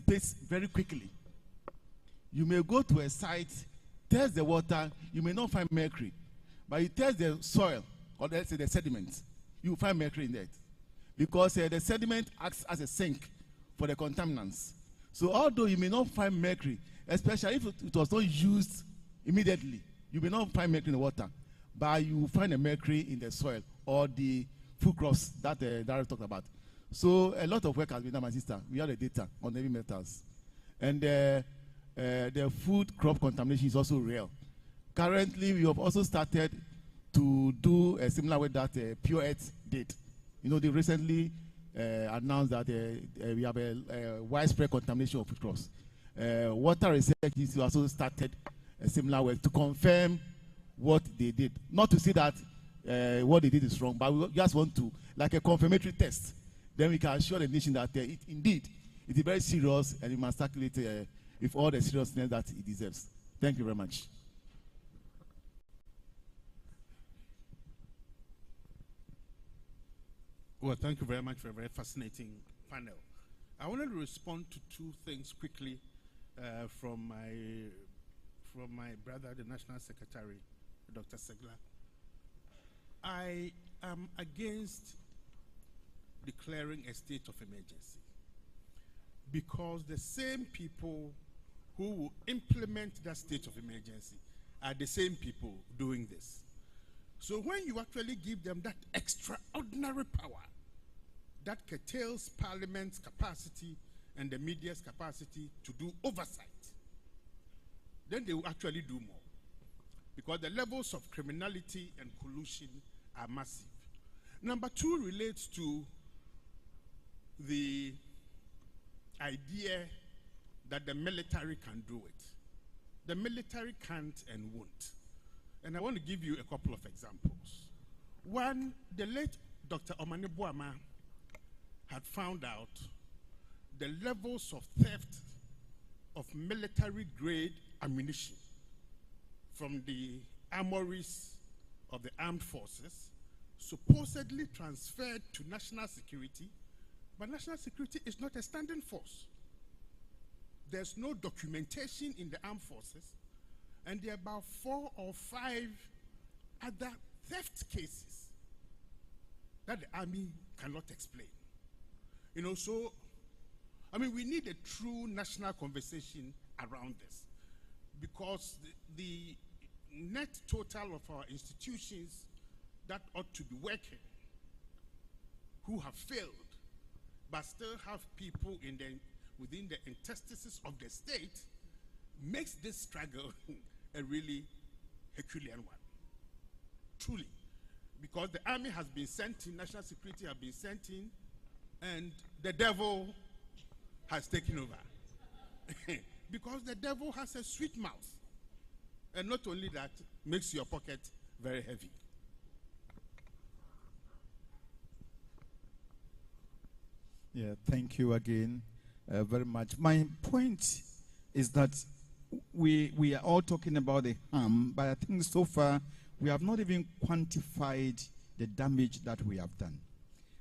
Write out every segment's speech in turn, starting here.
dissipates very quickly. You may go to a site, test the water, you may not find mercury. But you test the soil, or let's say the sediment, you will find mercury in it. Because the sediment acts as a sink for the contaminants. So although you may not find mercury, especially if it was not used immediately, you may not find mercury in the water, but you will find a mercury in the soil or the food crops that Darryl talked about. So a lot of work has been done, my sister. We have the data on heavy metals. And the food crop contamination is also real. Currently, we have also started to do a similar way that Pure Earth did. You know, they recently announced that we have a widespread contamination of food crops. Water Research Institute also started a similar way to confirm what they did. Not to say that what they did is wrong, but we just want to, like a confirmatory test. Then we can assure the nation that it is very serious, and we must tackle it with all the seriousness that it deserves. Thank you very much. Well, thank you very much for a very fascinating panel. I wanted to respond to two things quickly from my brother, the National Secretary, Dr. Segla. I am against declaring a state of emergency because the same people who will implement that state of emergency are the same people doing this. So when you actually give them that extraordinary power that curtails Parliament's capacity and the media's capacity to do oversight, then they will actually do more. Because the levels of criminality and collusion are massive. Number two relates to the idea that the military can do it. The military can't and won't. And I want to give you a couple of examples. One, the late Dr. Omane Boama had found out the levels of theft of military-grade ammunition from the armories of the armed forces, supposedly transferred to national security, but national security is not a standing force. There's no documentation in the armed forces, and there are about 4 or 5 other theft cases that the army cannot explain. You know, so, I mean, we need a true national conversation around this, because the net total of our institutions that ought to be working, who have failed, but still have people within the interstices of the state, makes this struggle a really Herculean one. Truly. Because the army has been sent in, national security has been sent in, and the devil has taken over. Because the devil has a sweet mouth. And not only that, makes your pocket very heavy. Yeah, thank you again very much. My point is that we are all talking about the harm, but I think so far we have not even quantified the damage that we have done.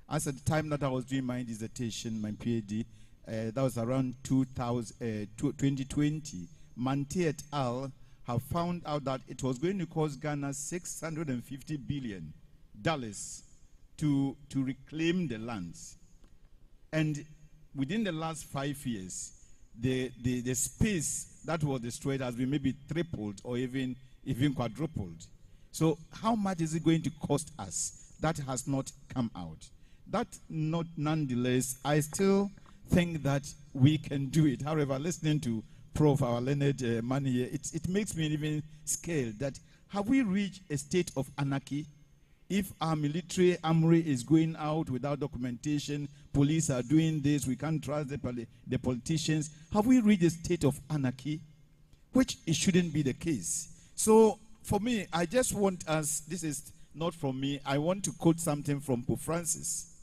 As at the time that I was doing my dissertation, my PhD, that was around 2020, Mante et al. Have found out that it was going to cost Ghana $650 billion to reclaim the lands. And within the last 5 years, the space that was destroyed has been maybe tripled or even quadrupled. So how much is it going to cost us? That has not come out. That nonetheless, I still think that we can do it. However, listening to Prof, our learned man here, it makes me even scared that have we reached a state of anarchy? If our military armory is going out without documentation, police are doing this, we can't trust the politicians, have we reached a state of anarchy? Which it shouldn't be the case. So for me, I just want us, this is not from me, I want to quote something from Pope Francis,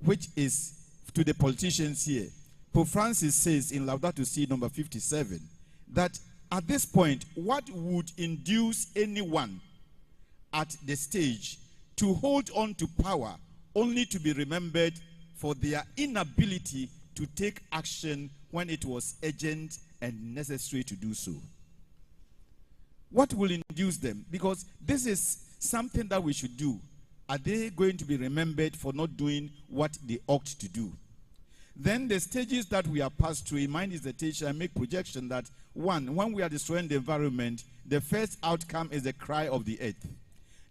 which is to the politicians here. Pope Francis says in Laudato Si number 57 that at this point, what would induce anyone at the stage to hold on to power only to be remembered for their inability to take action when it was urgent and necessary to do so. What will induce them? Because this is something that we should do. Are they going to be remembered for not doing what they ought to do? Then the stages that we are passed through, in my dissertation, I make projection that, one, when we are destroying the environment, the first outcome is the cry of the earth.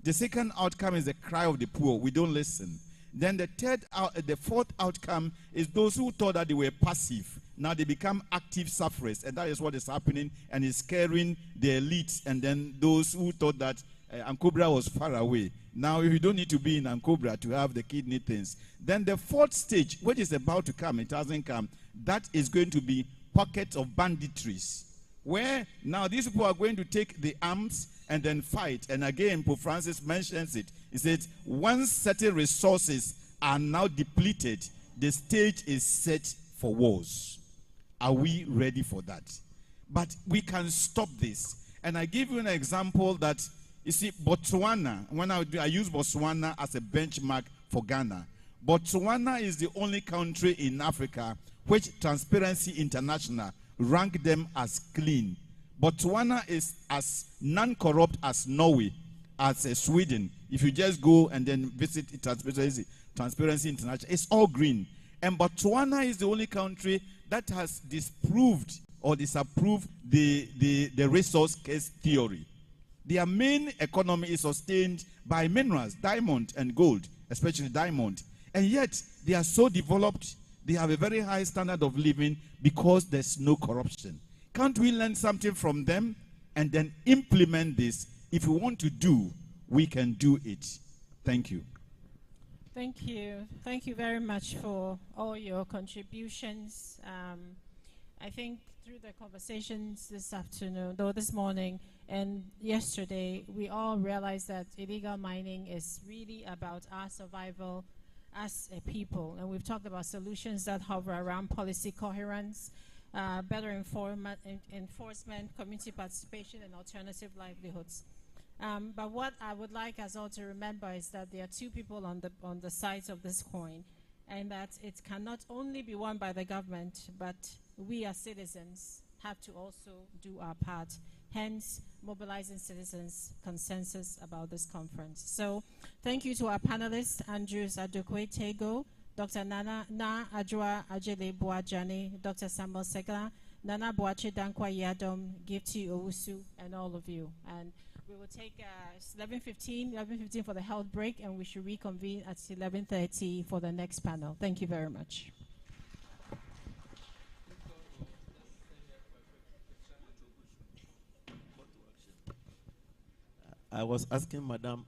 The second outcome is the cry of the poor. We don't listen. Then the fourth outcome is those who thought that they were passive. Now they become active sufferers, and that is what is happening, and is scaring the elites, and then those who thought that Ankobra was far away. Now you don't need to be in Ankobra to have the kidney things. Then the fourth stage, which is about to come, it hasn't come, that is going to be pockets of banditries, where now these people are going to take the arms and then fight. And again, Pope Francis mentions it. He said, once certain resources are now depleted, the stage is set for wars. Are we ready for that? But we can stop this. And I give you an example that, you see, Botswana, when I use Botswana as a benchmark for Ghana, Botswana is the only country in Africa which Transparency International ranked them as clean. Botswana is as non-corrupt as Norway, as Sweden. If you just go and then visit Transparency International, it's all green. And Botswana is the only country that has disproved or disapproved the resource case theory. Their main economy is sustained by minerals, diamond and gold, especially diamond. And yet, they are so developed, they have a very high standard of living because there's no corruption. Can't we learn something from them and then implement this? If we want to do, we can do it. Thank you. Thank you. Thank you very much for all your contributions. I think through the conversations this afternoon, though this morning and yesterday, we all realized that illegal mining is really about our survival as a people. And we've talked about solutions that hover around policy coherence, better enforcement, community participation, and alternative livelihoods. But what I would like us all to remember is that there are two people on the sides of this coin, and that it cannot only be won by the government, but we as citizens have to also do our part. Hence, mobilizing citizens' consensus about this conference. So, thank you to our panelists, Andrews Adokwe Tego, Dr. Nana Adjoa Ajele Boajani, Dr. Samuel Segla, Nana Boache Dankwa Yadom, Gifty Owusu, and all of you. And we will take 11:15 for the health break, and we should reconvene at 11:30 for the next panel. Thank you very much. I was asking Madam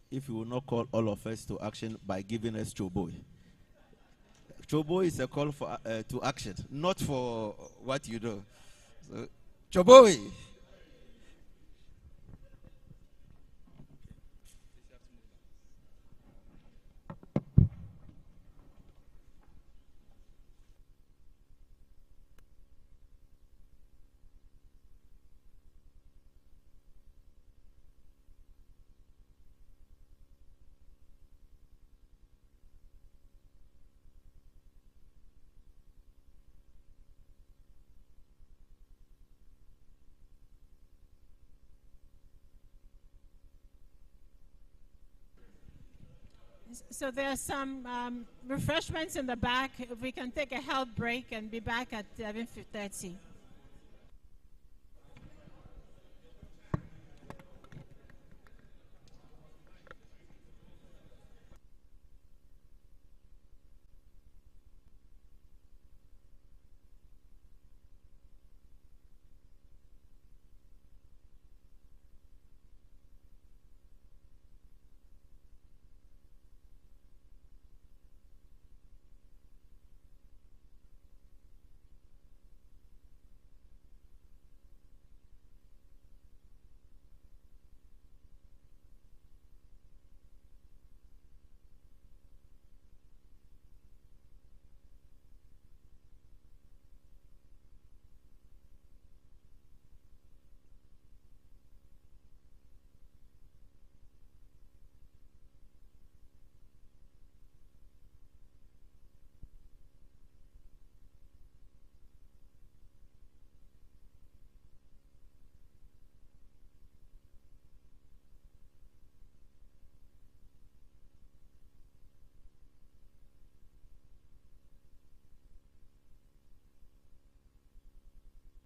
if you will not call all of us to action by giving us Choboy. Choboy is a call for to action, not for what you do. So, Choboy. So there are some refreshments in the back. If we can take a health break and be back at 11:30.